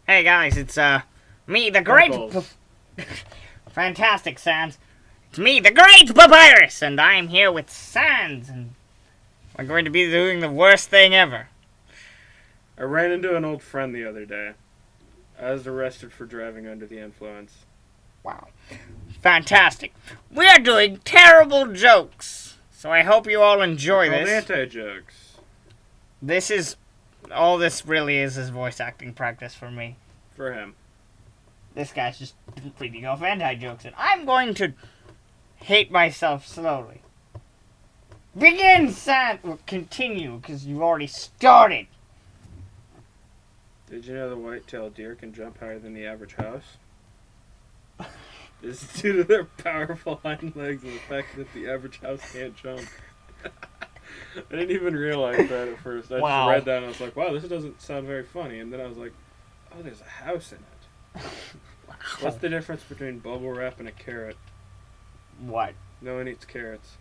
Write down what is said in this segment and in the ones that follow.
Hey guys, it's me, the great Knuckles. fantastic Sans. It's me, the great Papyrus, and I'm here with Sans, and we're going to be doing the worst thing ever. I ran into an old friend the other day. I was arrested for driving under the influence. Wow. Fantastic. We are doing terrible jokes, so I hope you all enjoy They're called this. anti-jokes. All this really is voice acting practice for me. For him. This guy's just reading off anti-jokes, and I'm going to hate myself slowly. Begin, Sans. Well, continue, because you've already started. Did you know the white-tailed deer can jump higher than the average house? This is due to their powerful hind legs and the fact that the average house can't jump. I didn't even realize that at first. I Wow. just read that and I was like, wow, this doesn't sound very funny. And then I was like, oh, there's a house in it. What's the difference between bubble wrap and a carrot? What? No one eats carrots.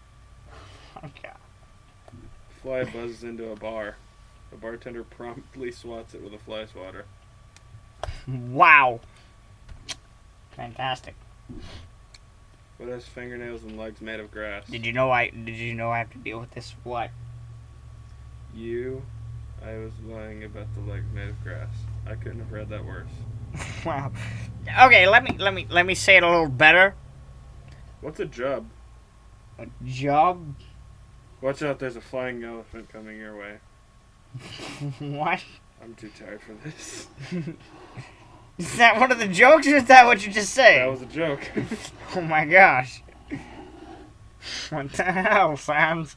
Okay. Fly buzzes into a bar. The bartender promptly swats it with a fly swatter. Wow. Fantastic. What has fingernails and legs made of grass? Did you know I have to deal with this? What? I was lying about the legs made of grass. I couldn't have read that worse. Wow. Okay, let me say it a little better. What's a jub? A job? Watch out, there's a flying elephant coming your way. What? I'm too tired for this. Is that one of the jokes, or is that what you just said? That was a joke. Oh my gosh. What the hell, Sans?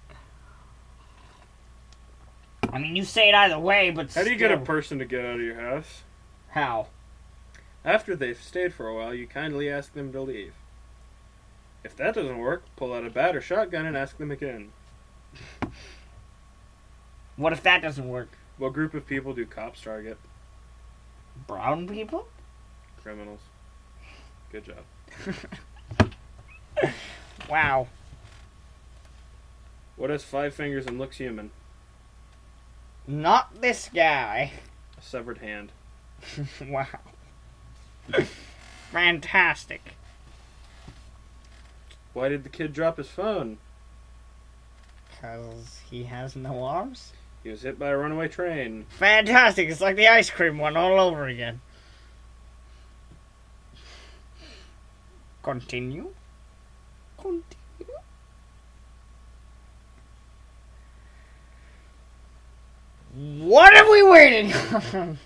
I mean, you say it either way, but How do you get a still. person to get out of your house? How? After they've stayed for a while, you kindly ask them to leave. If that doesn't work, pull out a bat or shotgun and ask them again. What if that doesn't work? What group of people do cops target? Brown people? Criminals. Good job. Wow. What has 5 fingers and looks human? Not this guy. A severed hand. Wow. Fantastic. Why did the kid drop his phone? Because he has no arms? He was hit by a runaway train. Fantastic. It's like the ice cream one all over again. Continue. Continue. What are we waiting on?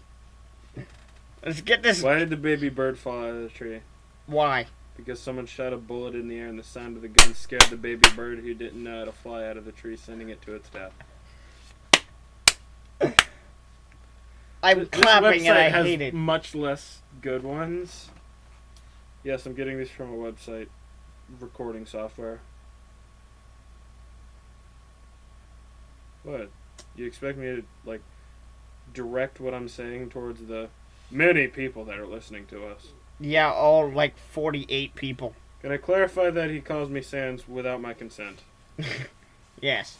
Let's get this. Why did the baby bird fall out of the tree? Why? Because someone shot a bullet in the air and the sound of the gun scared the baby bird who didn't know how to fly out of the tree, sending it to its death. I'm clapping and I has hate it. much less good ones. Yes, I'm getting these from a website recording software. What? You expect me to, like, direct what I'm saying towards the many people that are listening to us? Yeah, all like 48 people. Can I clarify that he calls me Sans without my consent? Yes.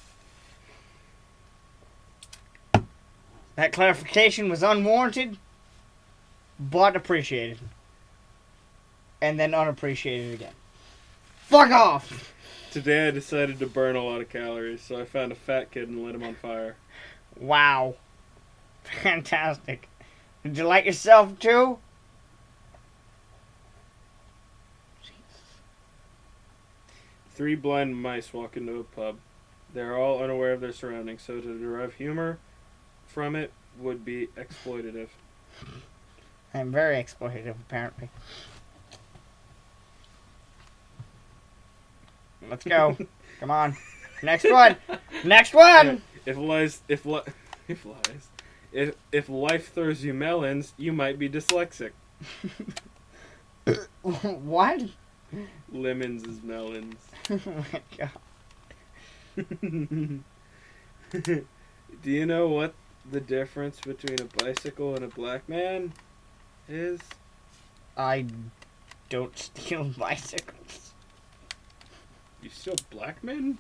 That clarification was unwarranted, but appreciated. And then unappreciated again. Fuck off! Today I decided to burn a lot of calories, so I found a fat kid and lit him on fire. Wow. Fantastic. Did you like yourself too? 3 blind mice walk into a pub. They're all unaware of their surroundings, so to derive humor from it would be exploitative. I'm very exploitative, apparently. Let's go. Come on. Next one. Next one. If life throws you melons, you might be dyslexic. What? Lemons is melons. Oh my god. Do you know what the difference between a bicycle and a black man is? I don't steal bicycles. You steal black men?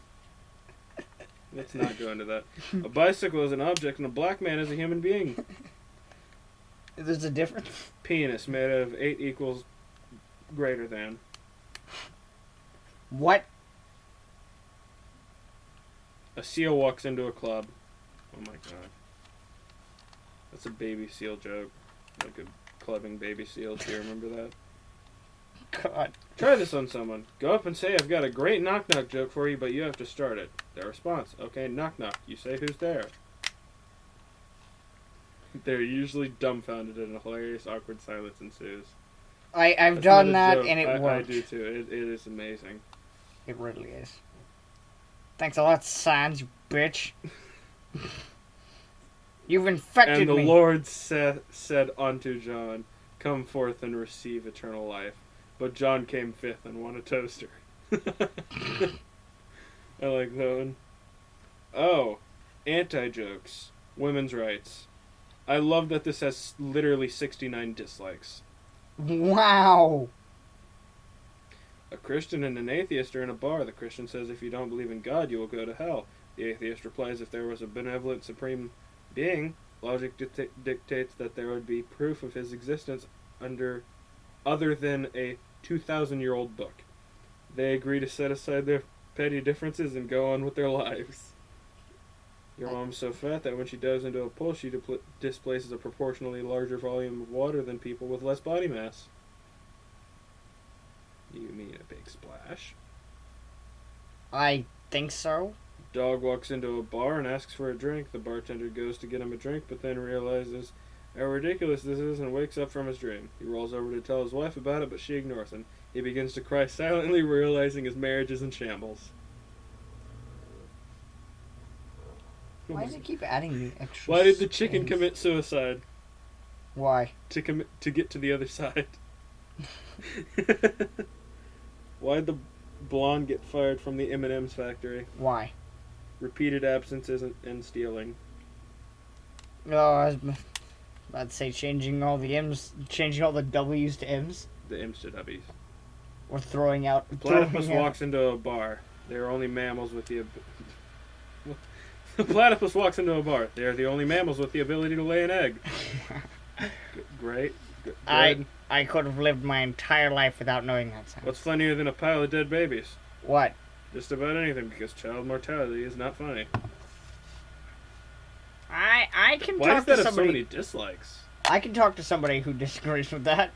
Let's not go into that. A bicycle is an object and a black man is a human being. There's a difference. Penis made of 8 equals greater than. What? A seal walks into a club. Oh my god. That's a baby seal joke. Like a clubbing baby seal. Do you remember that? God. Try this on someone. Go up and say, I've got a great knock-knock joke for you, but you have to start it. Their response, okay, knock-knock. You say, who's there? They're usually dumbfounded and a hilarious, awkward silence ensues. I've That's done not a that joke. and it worked. I do too. It is amazing. It really is. Thanks a lot, Sans, you bitch. You've infected me. And the Lord said unto John, come forth and receive eternal life. But John came fifth and won a toaster. I like that one. Oh, anti-jokes. Women's rights. I love that this has literally 69 dislikes. Wow. A Christian and an atheist are in a bar. The Christian says, if you don't believe in God, you will go to hell. The atheist replies, if there was a benevolent supreme being, logic dictates that there would be proof of his existence other than a 2,000-year-old book. They agree to set aside their petty differences and go on with their lives. Your mom's so fat that when she dives into a pool, she displaces a proportionally larger volume of water than people with less body mass. You mean a big splash? I think so. Dog walks into a bar and asks for a drink. The bartender goes to get him a drink, but then realizes how ridiculous this is and wakes up from his dream. He rolls over to tell his wife about it, but she ignores him. He begins to cry silently, realizing his marriage is in shambles. Why does it keep adding the extra? Why did the chicken skins? commit suicide? Why? To get to the other side. Why'd the blonde get fired from the M&M's factory? Why? Repeated absences and stealing. Oh, I was about to say changing all the W's to M's. The M's to W's. Or throwing out. Platypus walks into a bar. They are only mammals with the. The platypus walks into a bar. They are the only mammals with the ability to lay an egg. Great. Good. I could have lived my entire life without knowing that sound. What's funnier than a pile of dead babies? What? Just about anything, because child mortality is not funny. I can Why talk does that to have so somebody. many dislikes? I can talk to somebody who disagrees with that.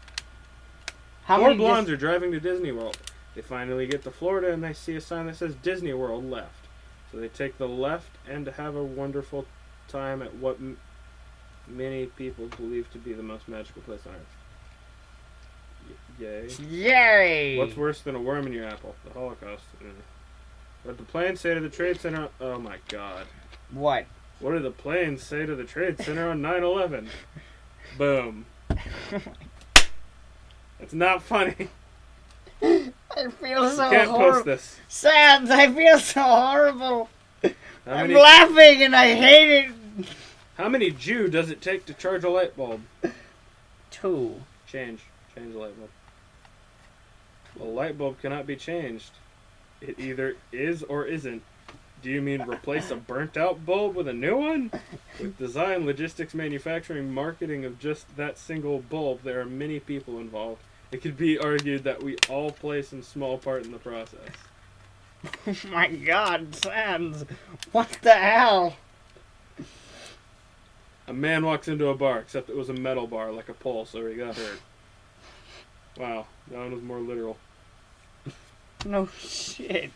Four blondes are driving to Disney World. They finally get to Florida and they see a sign that says Disney World left. So they take the left and have a wonderful time at what many people believe to be the most magical place on earth. Yay. Yay! What's worse than a worm in your apple? The Holocaust. What did the planes say to the Trade Center? Oh my god. What? What did the planes say to the Trade Center on 9/11? Boom. It's not funny. I feel so You can't horrible. post this. Sans, I feel so horrible. How I'm many, laughing and I hate it. how many Jew does it take to charge a light bulb? 2. Change the light bulb. A light bulb cannot be changed. It either is or isn't. Do you mean replace a burnt out bulb with a new one? With design, logistics, manufacturing, marketing of just that single bulb, there are many people involved. It could be argued that we all play some small part in the process. Oh my god, Sans. What the hell? A man walks into a bar, except it was a metal bar, like a pole, so he got hurt. Wow, that one was more literal. No shit.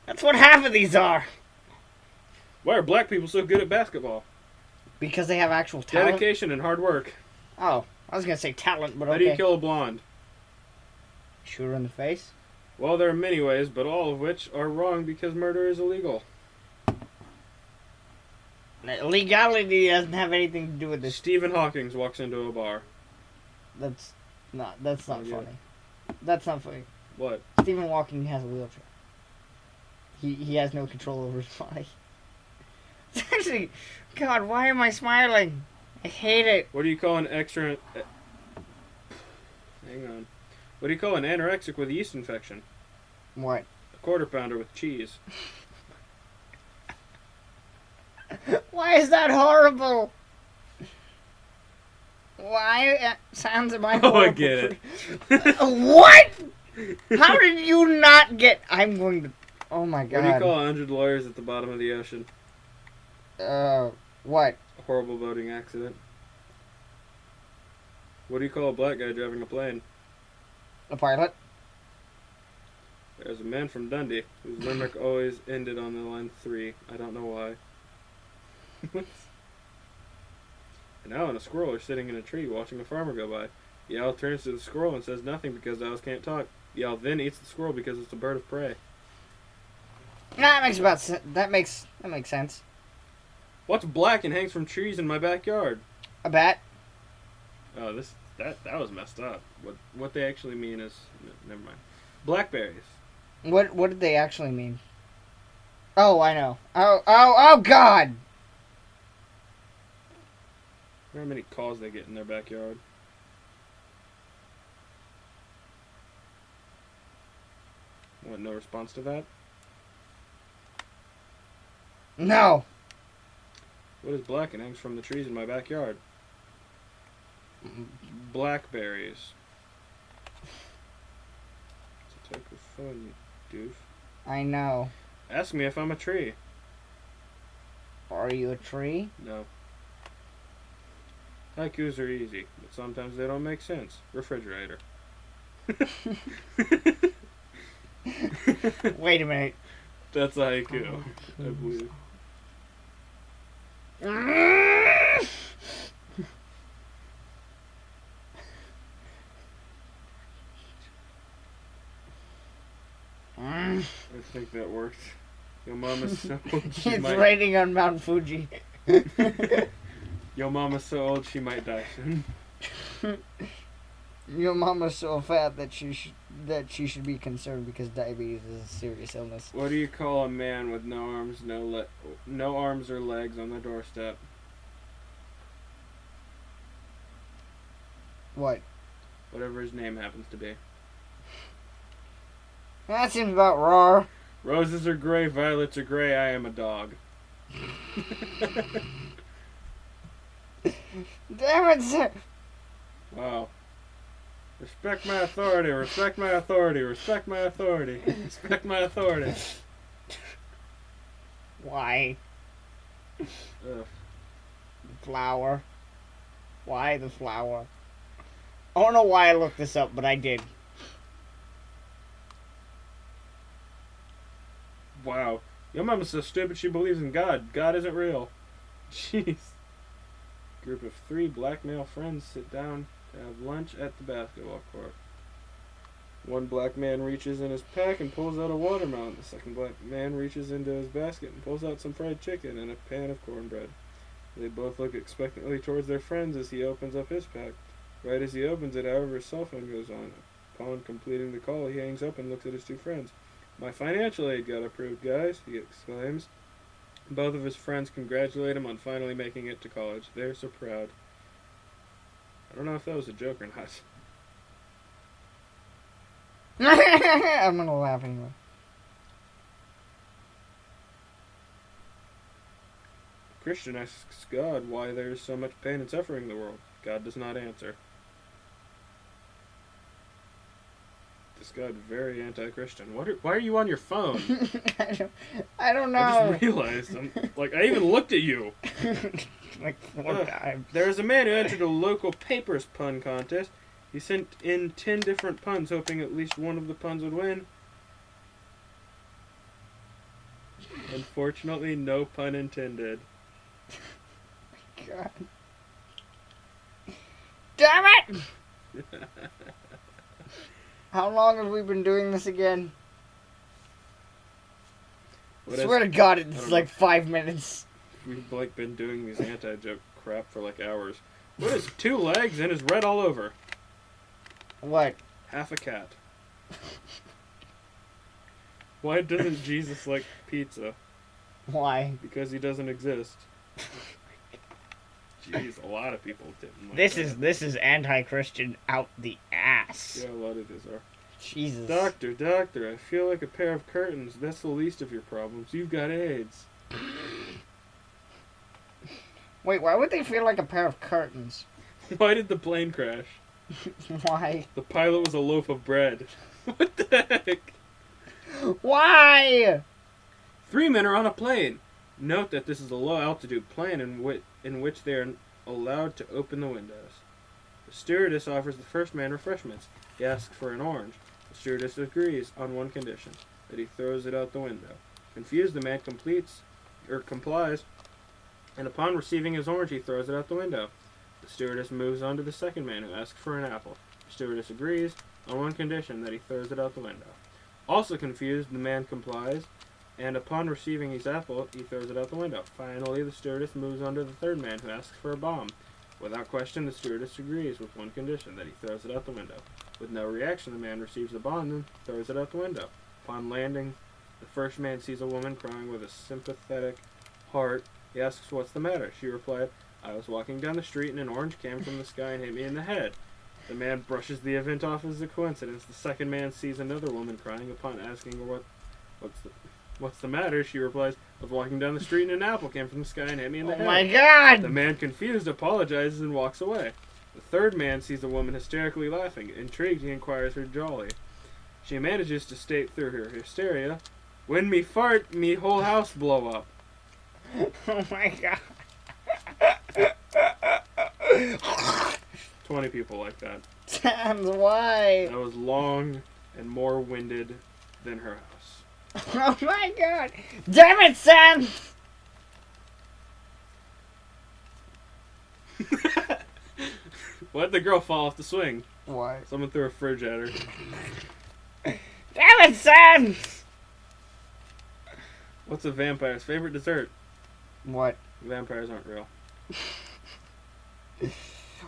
That's what half of these are. Why are black people so good at basketball? Because they have actual talent? Dedication and hard work. Oh, I was gonna say talent, but How okay. do you kill a blonde? Shoot her in the face? Well, there are many ways, but all of which are wrong because murder is illegal. Legality doesn't have anything to do with this. Stephen Hawking walks into a bar. That's not funny. Yeah. That's not funny. What? Stephen Hawking has a wheelchair. He has no control over his body. It's actually, God, why am I smiling? I hate it. What do you call an extra... Hang on. What do you call an anorexic with a yeast infection? What? A quarter pounder with cheese. Why is that horrible? Why sounds am I Oh, I horrible get for- What? How did you not get... I'm going to... Oh my god. What do you call 100 lawyers at the bottom of the ocean? What? A horrible boating accident. What do you call a black guy driving a plane? A pilot? There's a man from Dundee whose limerick always ended on the line 3. I don't know why. An owl and a squirrel are sitting in a tree watching a farmer go by. The owl turns to the squirrel and says nothing because owls can't talk. The owl then eats the squirrel because it's a bird of prey. That makes sense. What's black and hangs from trees in my backyard? A bat? Oh, that was messed up. What they actually mean is never mind. Blackberries. What did they actually mean? Oh, I know. Oh God! I wonder how many calls they get in their backyard. What, no response to that? No. What is black and hangs from the trees in my backyard? Blackberries. It's a type of fun, you doof. I know. Ask me if I'm a tree. Are you a tree? No. Haikus are easy, but sometimes they don't make sense. Refrigerator. Wait a minute. That's a haiku, I believe. I think that worked. Your mama's so old she It's might... raining on Mount Fuji. Your mama's so old she might die soon. Your mama's so fat that she should be concerned because diabetes is a serious illness. What do you call a man with no arms or legs on the doorstep? What? Whatever his name happens to be. That seems about raw. Roses are gray, violets are gray, I am a dog. Damn it, sir. Wow. Respect my authority, respect my authority, respect my authority, respect my authority. Why? Ugh. Flower. Why the flower? I don't know why I looked this up, but I did. Wow. Your mama's so stupid she believes in God. God isn't real. Jeez. Group of 3 black male friends sit down to have lunch at the basketball court. One black man reaches in his pack and pulls out a watermelon. The second black man reaches into his basket and pulls out some fried chicken and a pan of cornbread. They both look expectantly towards their friends as he opens up his pack. Right as he opens it, however, his cell phone goes on. Upon completing the call, he hangs up and looks at his 2 friends. My financial aid got approved, guys, he exclaims. Both of his friends congratulate him on finally making it to college. They're so proud. I don't know if that was a joke or not. I'm gonna laugh anyway. A Christian asks God why there is so much pain and suffering in the world. God does not answer. This guy very anti-Christian. Why are you on your phone? I don't know. I just realized. I even looked at you. Like 4 times. There is a man who entered a local papers pun contest. He sent in 10 different puns, hoping at least one of the puns would win. Unfortunately, no pun intended. God. Damn it! How long have we been doing this again? Swear to God, it's like 5 minutes. We've been doing these anti-joke crap for hours. What is 2 legs and is red all over? What? Half a cat. Why doesn't Jesus like pizza? Why? Because he doesn't exist. Jeez, a lot of people didn't like This is anti-Christian out the ass. Yeah, a lot of these are. Jesus. Doctor, I feel like a pair of curtains. That's the least of your problems. You've got AIDS. Wait, why would they feel like a pair of curtains? Why did the plane crash? Why? The pilot was a loaf of bread. What the heck? Why? 3 men are on a plane. Note that this is a low-altitude plane in which they are allowed to open the windows. The stewardess offers the first man refreshments. He asks for an orange. The stewardess agrees on one condition, that he throws it out the window. Confused, the man complies, and upon receiving his orange, he throws it out the window. The stewardess moves on to the second man, who asks for an apple. The stewardess agrees on one condition, that he throws it out the window. Also confused, the man complies, and upon receiving his apple, he throws it out the window. Finally, the stewardess moves on to the third man, who asks for a bomb. Without question, the stewardess agrees with one condition, that he throws it out the window. With no reaction, the man receives the bomb and throws it out the window. Upon landing, the first man sees a woman crying with a sympathetic heart. He asks, "What's the matter?" She replied, "I was walking down the street and an orange came from the sky and hit me in the head." The man brushes the event off as a coincidence. The second man sees another woman crying. Upon asking her what's the matter, she replies, "I was walking down the street and an apple came from the sky and hit me in the head." Oh my god! The man, confused, apologizes and walks away. The third man sees a woman hysterically laughing. Intrigued, he inquires her jolly. She manages to state through her hysteria, "When me fart, me whole house blow up." Oh my god. 20 people like that. Sans, why? That was long and more winded than her house. Oh my god! Damn it, Sans! Why'd the girl fall off the swing? Why? Someone threw a fridge at her. Damn it, Sans! What's a vampire's favorite dessert? What? Vampires aren't real.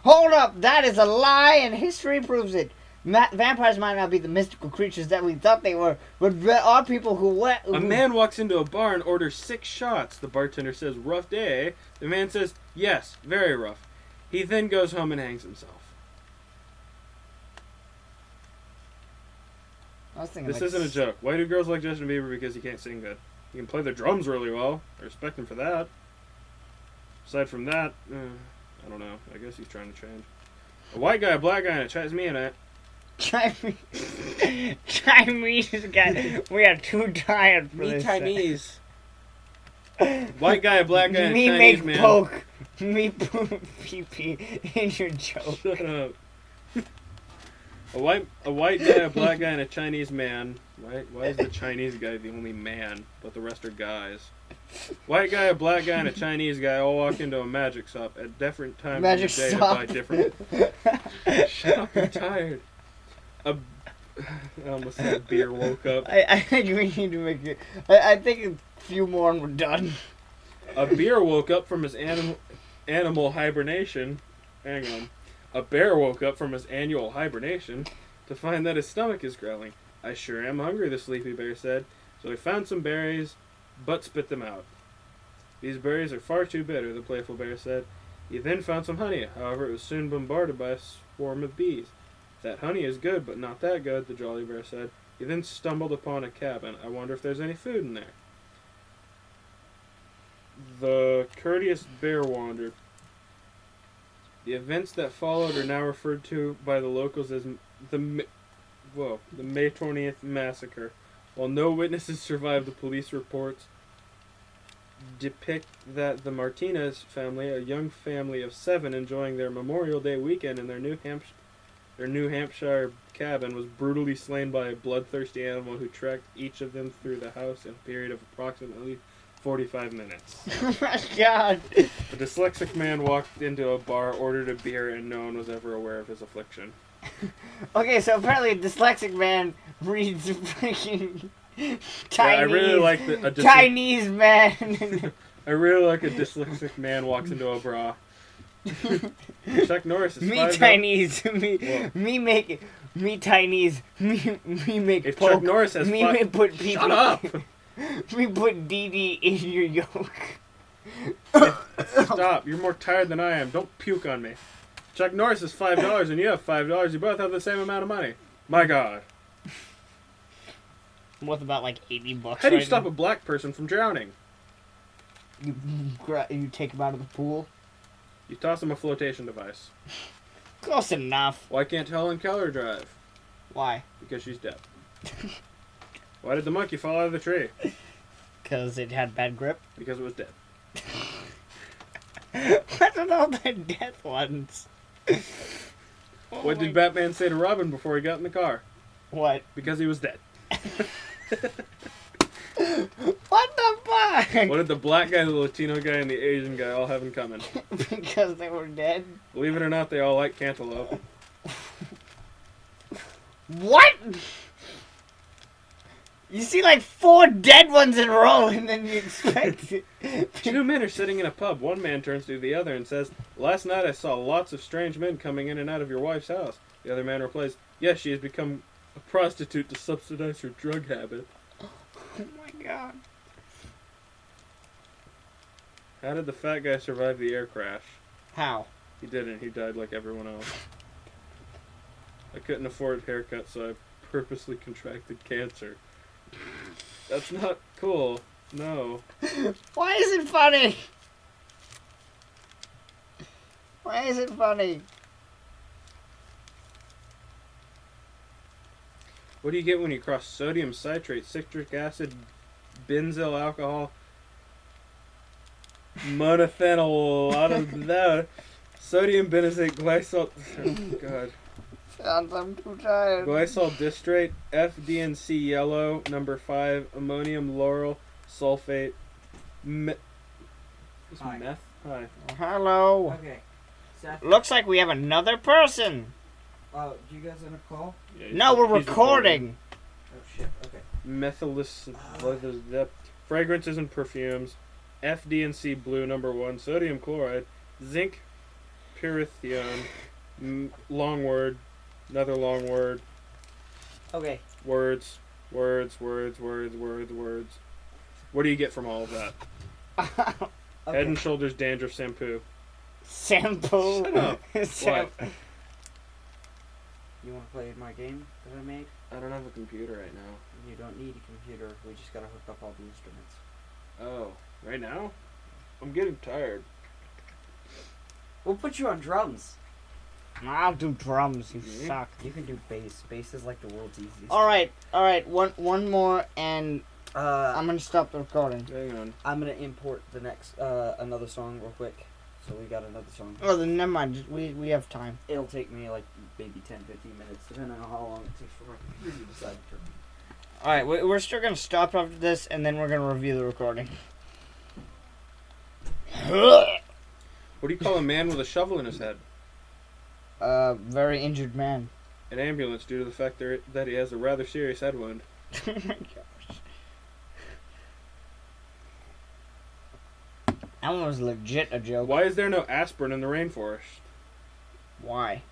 Hold up! That is a lie, and history proves it. Vampires might not be the mystical creatures that we thought they were, but there are people who went. A man walks into a bar and orders 6 shots. The bartender says, "Rough day." The man says, "Yes, very rough." He then goes home and hangs himself. I was thinking This like, isn't a joke. Why do girls like Justin Bieber? Because he can't sing good. He can play the drums really well. I respect him for that. Aside from that, I don't know. I guess he's trying to change. A white guy, a black guy, and a Chinese man. Chinese guy. We are too tired for Me this. Chinese. White guy, a black guy, and a Me Chinese make man. poke. Me poo pee pee in your joke. Shut up. A white guy, a black guy, and a Chinese man. Why is the Chinese guy the only man, but the rest are guys? White guy, a black guy, and a Chinese guy all walk into a magic shop at different times Magic of the day shop. to buy different. Shut up! I'm tired. I almost said beer woke up. I think we need to make it. I think a few more and we're done. A beer woke up from his animal hibernation. Hang on. A bear woke up from his annual hibernation to find that his stomach is growling. "I sure am hungry," the sleepy bear said. So he found some berries, but spit them out. "These berries are far too bitter," the playful bear said. He then found some honey. However, it was soon bombarded by a swarm of bees. "That honey is good, but not that good," the jolly bear said. He then stumbled upon a cabin. "I wonder if there's any food in there." The courteous bear wandered. The events that followed are now referred to by the locals as the May 20th massacre. While no witnesses survived, the police reports depict that the Martinez family, a young family of 7 enjoying their Memorial Day weekend in their New Hampshire cabin, was brutally slain by a bloodthirsty animal who tracked each of them through the house in a period of approximately 45 minutes. Oh my god. A dyslexic man walked into a bar, ordered a beer, and no one was ever aware of his affliction. Okay, so apparently a dyslexic man reads freaking Chinese. Yeah, I really like Chinese man. I really like a dyslexic man walks into a bra. Chuck Norris is Me $5. Chinese. Whoa. Me Chinese. Me make If poke. Chuck Norris has me five- may put pee Shut up! We put DD in your yolk. Stop! You're more tired than I am. Don't puke on me. Chuck Norris is $5 and you have $5. You both have the same amount of money. My God. Worth about like $80. How do you right stop now. a black person from drowning? You take him out of the pool. You toss him a flotation device. Close enough. Why can't Helen Keller drive? Why? Because she's dead. Why did the monkey fall out of the tree? Because it had bad grip. Because it was dead. What are all the death ones? What did Batman say to Robin before he got in the car? What? Because he was dead. What the fuck? What did the black guy, the Latino guy, and the Asian guy all have in common? Because they were dead? Believe it or not, they all like cantaloupe. What? You see like 4 dead ones in a row and then you expect it. 2 men are sitting in a pub. One man turns to the other and says, "Last night I saw lots of strange men coming in and out of your wife's house." The other man replies, "Yes, she has become a prostitute to subsidize her drug habit." Oh my god. How did the fat guy survive the air crash? How? He didn't. He died like everyone else. I couldn't afford a haircut, so I purposely contracted cancer. That's not cool. No. Why is it funny? Why is it funny? What do you get when you cross sodium citrate, citric acid, benzyl alcohol, monophenol, out of that, sodium benzoate glycol? Oh, God. I'm too tired. Glycol distrate, FDNC yellow, number 5, ammonium lauryl sulfate, Hi. meth? Hi. Hello. Okay. Seth, Looks like we have another person. do you guys want to call? Yeah, No, we're he's recording. Oh, shit. Okay. Methylus, fragrances and perfumes, FDNC blue, number 1, sodium chloride, zinc pyrithione, long word, another long word, Okay. words. What do you get from all of that? Okay. Head and Shoulders dandruff shampoo. Shampoo. Shut up. Sham- You want to play my game that I made? I don't have a computer right now. You don't need a computer. We just gotta hook up all the instruments. Oh, right now? I'm getting tired. We'll put you on drums. I'll do drums. You Mhm. suck. You can do bass. Bass is like the world's easiest. All right. One more, and I'm gonna stop the recording. Hang on. I'm gonna import the next another song real quick. So we got another song. Oh, then never mind. We have time. It'll take me like maybe 10-15 minutes, depending on how long it takes for my computer to decide to turn. All right, we're still gonna stop after this, and then we're gonna review the recording. What do you call a man with a shovel in his head? Very injured man. An ambulance due to the fact that he has a rather serious head wound. Oh my gosh. That one was legit a joke. Why is there no aspirin in the rainforest? Why?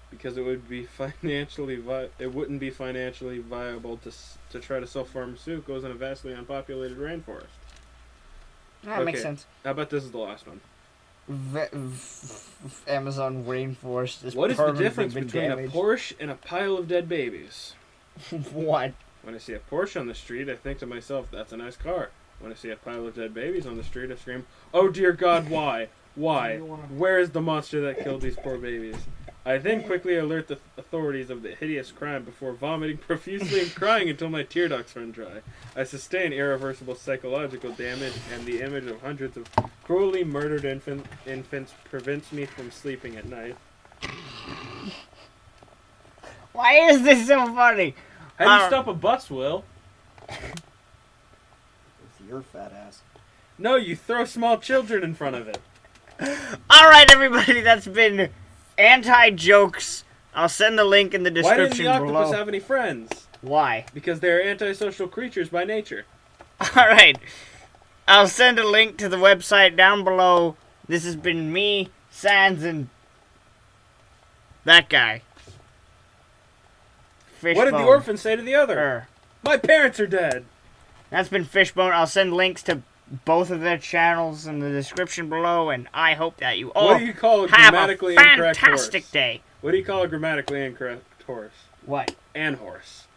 Because it would be it wouldn't be financially viable to try to sell pharmaceuticals in a vastly unpopulated rainforest. That makes Okay. sense. How about this is the last one? Amazon rainforest is What is the permanently difference been between damaged. a Porsche and a pile of dead babies? What? When I see a Porsche on the street, I think to myself, that's a nice car. When I see a pile of dead babies on the street, I scream, "Oh dear God, why? Why? Where is the monster that killed these poor babies?" I then quickly alert the authorities of the hideous crime before vomiting profusely and crying until my tear ducts run dry. I sustain irreversible psychological damage, and the image of hundreds of cruelly murdered infants prevents me from sleeping at night. Why is this so funny? How do you stop a bus, Will? With your fat ass. No, you throw small children in front of it. All right, everybody, that's been anti-jokes. I'll send the link in the Why didn't description the octopus below. have any friends? Why? Because they're antisocial creatures by nature. All right. I'll send a link to the website down below. This has been me, Sans, and that guy. Fishbone. What did the orphan say to the other? My parents are dead. That's been Fishbone. I'll send links to both of their channels in the description below, and I hope that you all What do you call a have grammatically a incorrect fantastic horse? day. What do you call a grammatically incorrect horse? What? An horse.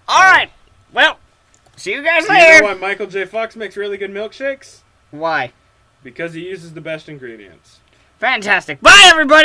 All right. Well, see you guys Do you later. know why Michael J. Fox makes really good milkshakes? Why? Because he uses the best ingredients. Fantastic. Bye, everybody!